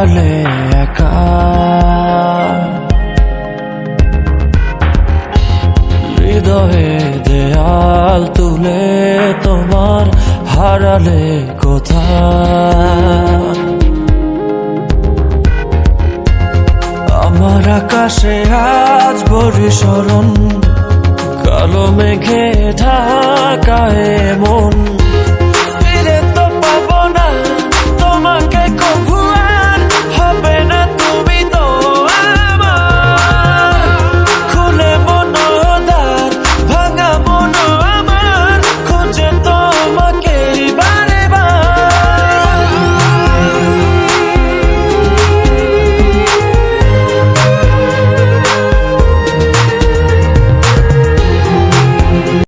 হারালে একা, হৃদয়ে দেয়াল তুলে তোমার হারালে কোথায়। আমার আকাশে আজ বরিশরণ, কালো মেঘে ঢাকায় মন।